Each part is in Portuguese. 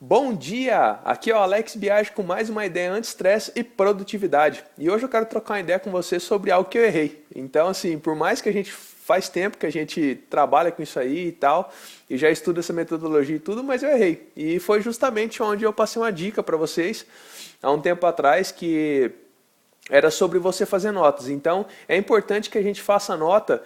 Bom dia! Aqui é o Alex Biagi com mais uma ideia anti-estresse e produtividade. E hoje eu quero trocar uma ideia com você sobre algo que eu errei. Então, assim, por mais que a gente faz tempo que a gente trabalha com isso aí e tal, e já estuda essa metodologia e tudo, mas eu errei. E foi justamente onde eu passei uma dica para vocês há um tempo atrás que era sobre você fazer notas. Então, é importante que a gente faça nota,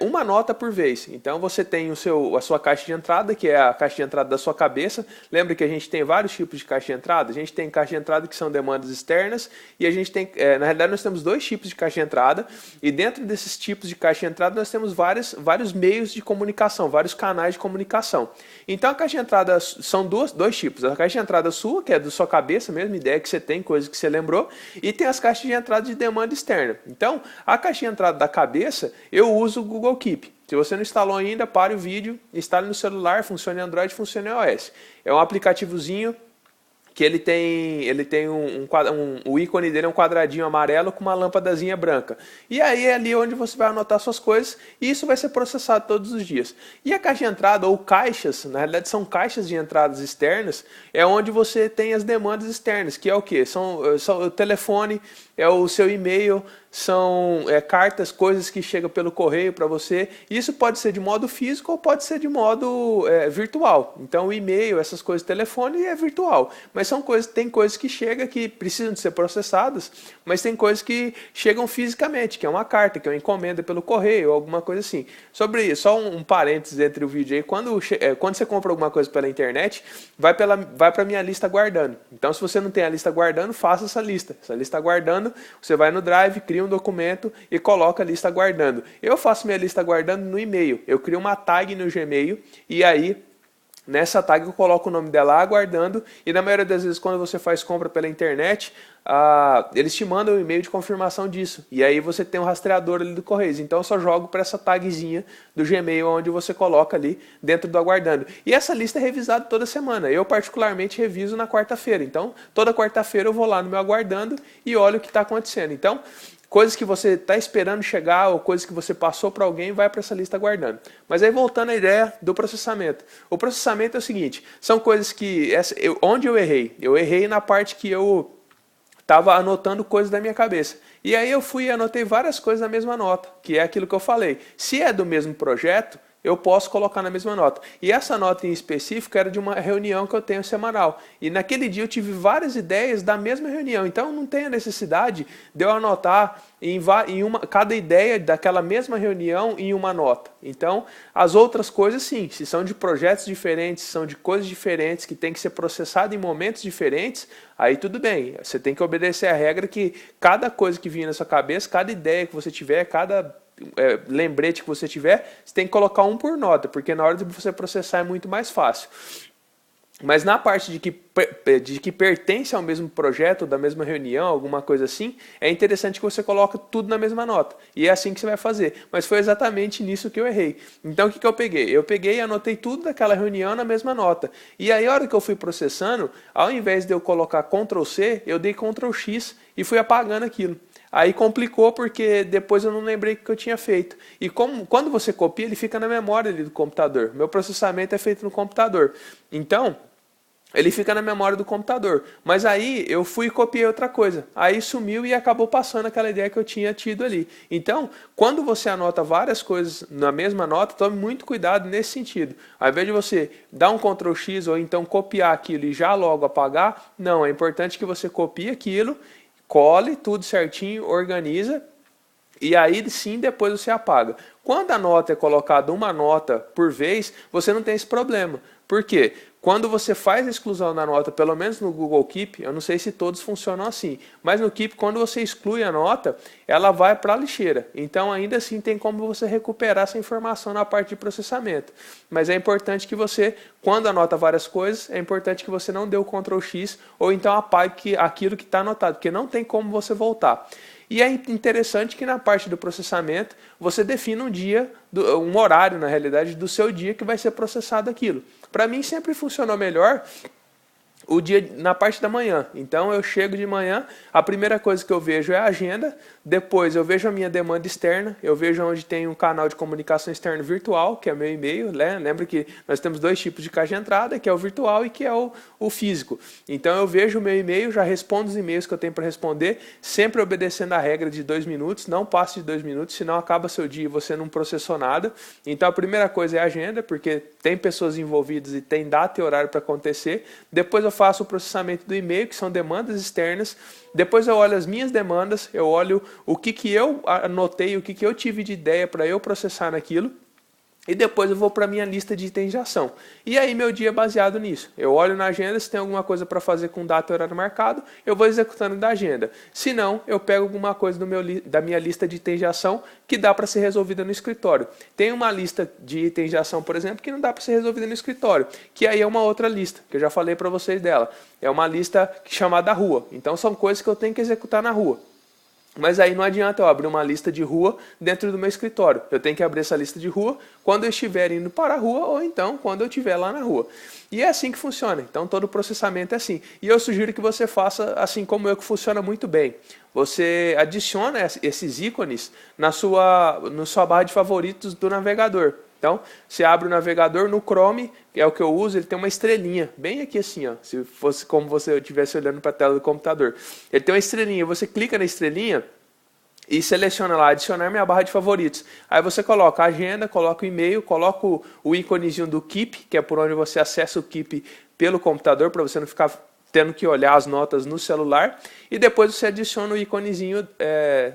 uma nota por vez. Então, você tem a sua caixa de entrada, que é a caixa de entrada da sua cabeça. Lembra que a gente tem vários tipos de caixa de entrada? A gente tem caixa de entrada que são demandas externas, e a gente tem, na realidade, nós temos dois tipos de caixa de entrada, e dentro desses tipos de caixa de entrada, nós temos vários meios de comunicação, vários canais de comunicação. Então, a caixa de entrada são dois tipos. A caixa de entrada sua, que é da sua cabeça mesmo, ideia que você tem, coisa que você lembrou, e tem as caixas de entrada de demanda externa. Então, a caixinha de entrada da cabeça, eu uso o Google Keep. Se você não instalou ainda, pare o vídeo, instale no celular, funciona em Android, funciona em iOS. É um aplicativozinho que ele tem o ícone dele é um quadradinho amarelo com uma lâmpadazinha branca. E aí é ali onde você vai anotar suas coisas e isso vai ser processado todos os dias. E a caixa de entrada, ou caixas, na realidade são caixas de entradas externas, é onde você tem as demandas externas, que é o quê? São o telefone, é o seu e-mail, são cartas, coisas que chegam pelo correio para você. Isso pode ser de modo físico ou pode ser de modo virtual. Então o e-mail, essas coisas, telefone é virtual. Mas tem coisas que chegam que precisam de ser processadas, mas tem coisas que chegam fisicamente, que é uma carta, que é uma encomenda pelo correio, ou alguma coisa assim. Sobre isso, só um parênteses entre o vídeo aí, quando você compra alguma coisa pela internet, vai para a minha lista guardando. Então se você não tem a lista guardando, faça essa lista. Essa lista guardando, você vai no Drive, cria um documento e coloca a lista guardando. Eu faço minha lista guardando no e-mail. Eu crio uma tag no Gmail e aí nessa tag eu coloco o nome dela aguardando e na maioria das vezes quando você faz compra pela internet, eles te mandam um e-mail de confirmação disso. E aí você tem um rastreador ali do Correios. Então eu só jogo para essa tagzinha do Gmail onde você coloca ali dentro do aguardando. E essa lista é revisada toda semana. Eu particularmente reviso na quarta-feira. Então toda quarta-feira eu vou lá no meu aguardando e olho o que está acontecendo. Então coisas que você está esperando chegar ou coisas que você passou para alguém, vai para essa lista guardando. Mas aí voltando à ideia do processamento. O processamento é o seguinte, são coisas que... onde eu errei? Eu errei na parte que eu estava anotando coisas da minha cabeça. E aí eu fui e anotei várias coisas na mesma nota, que é aquilo que eu falei. Se é do mesmo projeto, eu posso colocar na mesma nota. E essa nota em específico era de uma reunião que eu tenho semanal. E naquele dia eu tive várias ideias da mesma reunião. Então não tem a necessidade de eu anotar cada ideia daquela mesma reunião em uma nota. Então as outras coisas sim, se são de projetos diferentes, se são de coisas diferentes que tem que ser processado em momentos diferentes, aí tudo bem. Você tem que obedecer a regra que cada coisa que vinha na sua cabeça, cada ideia que você tiver, cada lembrete que você tiver, você tem que colocar um por nota, porque na hora de você processar é muito mais fácil. Mas na parte de que pertence ao mesmo projeto, da mesma reunião, alguma coisa assim, é interessante que você coloque tudo na mesma nota. E é assim que você vai fazer. Mas foi exatamente nisso que eu errei. Então o que eu peguei? Eu peguei e anotei tudo daquela reunião na mesma nota. E aí a hora que eu fui processando, ao invés de eu colocar Ctrl C, eu dei Ctrl X e fui apagando aquilo. Aí complicou porque depois eu não lembrei o que eu tinha feito. E quando você copia, ele fica na memória ali do computador. Meu processamento é feito no computador. Então, ele fica na memória do computador. Mas aí eu fui e copiei outra coisa. Aí sumiu e acabou passando aquela ideia que eu tinha tido ali. Então, quando você anota várias coisas na mesma nota, tome muito cuidado nesse sentido. Ao invés de você dar um Ctrl X ou então copiar aquilo e já logo apagar, não, é importante que você copie aquilo, cole tudo certinho, organiza e aí sim depois você apaga. Quando a nota é colocada uma nota por vez, você não tem esse problema. Por quê? Quando você faz a exclusão da nota, pelo menos no Google Keep, eu não sei se todos funcionam assim, mas no Keep, quando você exclui a nota, ela vai para a lixeira. Então ainda assim tem como você recuperar essa informação na parte de processamento. Mas é importante que você, quando anota várias coisas, é importante que você não dê o Ctrl X ou então apague aquilo que está anotado, porque não tem como você voltar. E é interessante que na parte do processamento você defina um horário, na realidade, do seu dia que vai ser processado aquilo. Para mim sempre funcionou melhor o dia na parte da manhã. Então eu chego de manhã, a primeira coisa que eu vejo é a agenda, depois eu vejo a minha demanda externa, eu vejo onde tem um canal de comunicação externo virtual, que é meu e-mail, né? Lembra que nós temos dois tipos de caixa de entrada, que é o virtual e que é o físico. Então eu vejo o meu e-mail, já respondo os e-mails que eu tenho para responder, sempre obedecendo a regra de 2 minutos, não passe de 2 minutos, senão acaba seu dia e você não processou nada. Então a primeira coisa é a agenda, porque tem pessoas envolvidas e tem data e horário para acontecer. Depois eu faço o processamento do e-mail, que são demandas externas. Depois eu olho as minhas demandas, eu olho o que eu anotei, o que eu tive de ideia para eu processar naquilo. E depois eu vou para a minha lista de itens de ação. E aí meu dia é baseado nisso. Eu olho na agenda, se tem alguma coisa para fazer com data e horário marcado, eu vou executando da agenda. Se não, eu pego alguma coisa da minha lista de itens de ação que dá para ser resolvida no escritório. Tem uma lista de itens de ação, por exemplo, que não dá para ser resolvida no escritório, que aí é uma outra lista, que eu já falei para vocês dela. É uma lista chamada rua. Então são coisas que eu tenho que executar na rua. Mas aí não adianta eu abrir uma lista de rua dentro do meu escritório. Eu tenho que abrir essa lista de rua quando eu estiver indo para a rua ou então quando eu estiver lá na rua. E é assim que funciona. Então todo o processamento é assim. E eu sugiro que você faça assim como eu, que funciona muito bem. Você adiciona esses ícones na sua barra de favoritos do navegador. Então, você abre o navegador no Chrome, que é o que eu uso, ele tem uma estrelinha, bem aqui assim, ó, se fosse como você estivesse olhando para a tela do computador. Ele tem uma estrelinha, você clica na estrelinha e seleciona lá, adicionar minha barra de favoritos. Aí você coloca a agenda, coloca o e-mail, coloca o íconezinho do Keep, que é por onde você acessa o Keep pelo computador, para você não ficar tendo que olhar as notas no celular, e depois você adiciona o íconezinho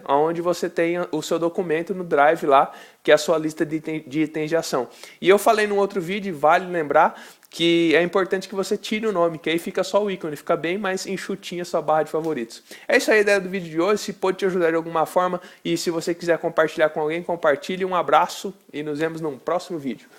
onde você tem o seu documento no Drive lá, que é a sua lista de itens de ação. E eu falei num outro vídeo, vale lembrar, que é importante que você tire o nome, que aí fica só o ícone, fica bem mais enxutinha a sua barra de favoritos. É isso aí a ideia do vídeo de hoje, se pode te ajudar de alguma forma, e se você quiser compartilhar com alguém, compartilhe. Um abraço e nos vemos num próximo vídeo.